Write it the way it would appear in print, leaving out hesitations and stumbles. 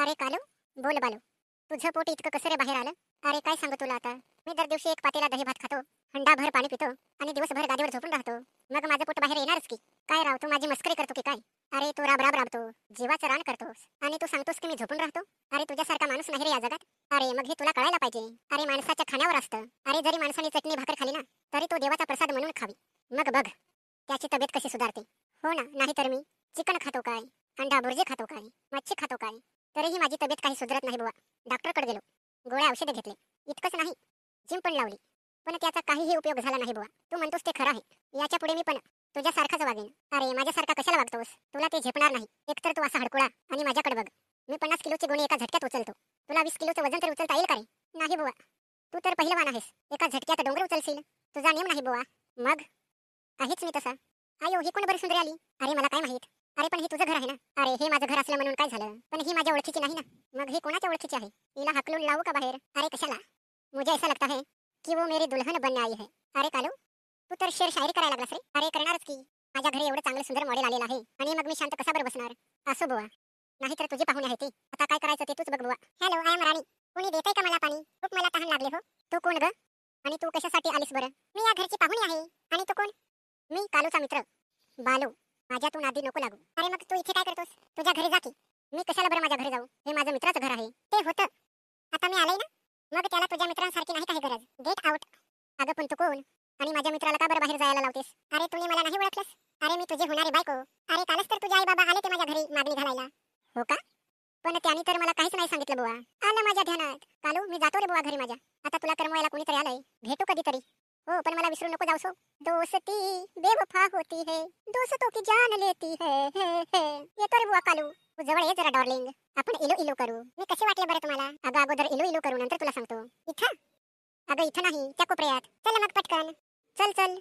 अरे कालू, बोल बालू. तुझं पोट इतकं कसं रे बाहेर आलं? अरे काय सांगू तुला आता. मी दर दिवशी एक पातेला दही भात खातो, हंडाभर पाणी पितो आणि दिवसभर गादीवर झोपून राहतो. मग माझं पोट बाहेर येणारच की. काय राव, तू माझी मस्करी करतो की काय? अरे तू राब राब राबतो, जीवाचं रान करतोस आणि तू सांगतोस की मी झोपून राहतो. अरे तुझ्यासारखा माणूस नाही रे या जगात. अरे मग हे तुला कळायला पाहिजे. अरे माणसाच्या खाण्यावर असतं. अरे जरी माणसाने चटणी भाकर खाली ना, तरी तो देवाचा प्रसाद म्हणून खावी. मग बघ त्याची तब्येत कशी सुधारते. हो ना, नाहीतर मी चिकन खातो काय, अंडा भुर्जी खातो काय, मच्छी खातो काय, तरीही माझी तब्येत काही सुधारत नाही बुवा. डॉक्टरकडे गेलो, गोळ्या औषधं घेतले, इतकंच नाही जिम पण लावली, पण त्याचा काहीही उपयोग झाला नाही बुवा. तू म्हणतोस ते खरं आहे. याच्या पुढे मी पण तुझ्यासारखाच वागेन. अरे माझ्यासारखा कशाला वागतोस? तुला ते झेपणार नाही. एकतर तू असा हडकुळा आणि माझ्याकडे बघ, मी 50 किलोची गोणी एका झटक्यात उचलतो. तुला 20 किलोचं वजन तर उचलता येईल का रे? नाही बुवा. तू तर पहिलवान आहेस, एका झटक्यात डोंगर उचलशील. तुझा नियम नाही बुवा. मग आहेच मी तसा. आयो ही कोण बरं सुंदरी आली? अरे मला काय माहित. अरे पण हे तुझं घर आहे ना. अरे हे माझं घर असलं म्हणून काय झालं, पण ही माझ्या ओळखीची नाही ना. मग ही कोणाच्या ओळखीची आहे? हिला हाकलून लावू का बाहेर? अरे कशाला? मुझे ऐसा लगता है कि वो मेरी दुल्हन बनने आई है. अरे कालू, तू तर शेर शायरी करायला लागलास रे. अरे करणारच की. माझ्या घरी एवढं चांगलं सुंदर मॉडेल आलेलं आहे आणि मग मी शांत कसा बरं बसणार? असो बुवा, नाहीतर तुझे पाहुणे आहे ते. आता काय करायचं ते तूच बघ बुवा. हॅलो, आय एम राणी. कोणी देतंय का मला पाणी? खूप मला तहान लागले हो. तू कोण ग? आणि तू कशासाठी आलीस बरं? मी या घरची पाहुणी आहे. आणि तू कोण? मी कालूचा मित्र बालू. माझ्या तू नादी नको लागू. अरे मग तू इथे काय करतोस? तुझ्या घरी जा की. मी कशाला बरं माझ्या घरी जाऊ? हे माझं मित्राचं घर आहे. ते होतं, आता मी आले ना, मग त्याला तुझ्या मित्रांसारखी नाही काही गरज. Get out. अगं पण तू कोण? आणि माझ्या मित्राला का बरं बाहेर जायला लावतेस? अरे तुम्ही मला नाही ओळखलंस? अरे मी तुझी होणारी बायको. अरे कालच तर तुझे आई बाबा आले ते माझ्या घरी मागणी घालायला. हो का? पण त्यांनी तर मला काहीच नाही सांगितलं बुवा. आलं माझ्या ध्यानात. कालू मी जातो रे बुवा घरी माझ्या. आता तुला करमवायला कोणीतरी आलंय, भेटू कधीतरी. हो पण मला विसरू नको जाऊसो. दोस्ती बेवफा होती है, दोस्तों की जान लेती है, हे. येतो रे बुवा कालू. तू जवळ ये जरा डार्लिंग. आपण इलो इलो करू. मी कसे वाटले बरं तुम्हाला? अगं अगोदर इलो इलो करू, नंतर तुला सांगतो. इथं? अगं इथं नाही, त्या कोपऱ्यात. चल मग पटकन. चल चल.